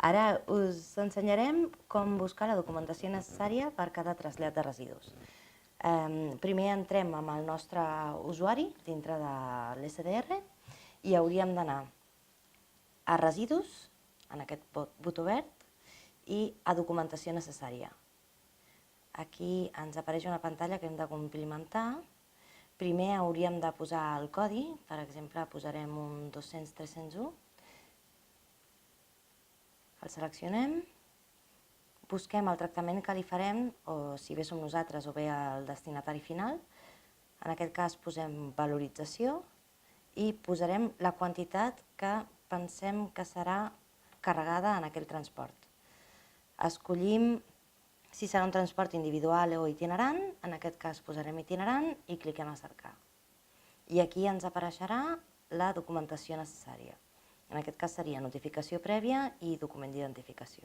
Ara us ensenyarem com buscar la documentació necessària per cada trasllat de residus. Primer entrem amb el nostre usuari dintre de l'SDR i hauríem d'anar a residus, en aquest botó verd, i a documentació necessària. Aquí ens apareix una pantalla que hem de complimentar. Primer hauríem de posar el codi, per exemple posarem un 200-301, el seleccionem, busquem el tractament que li farem, o si bé som nosaltres o bé el destinatari final. En aquest cas posem valorització i posarem la quantitat que pensem que serà carregada en aquell transport. Escollim si serà un transport individual o itinerant, en aquest cas posarem itinerant i cliquem a cercar. I aquí ens apareixerà la documentació necessària. En aquest cas seria notificació prèvia i document d'identificació.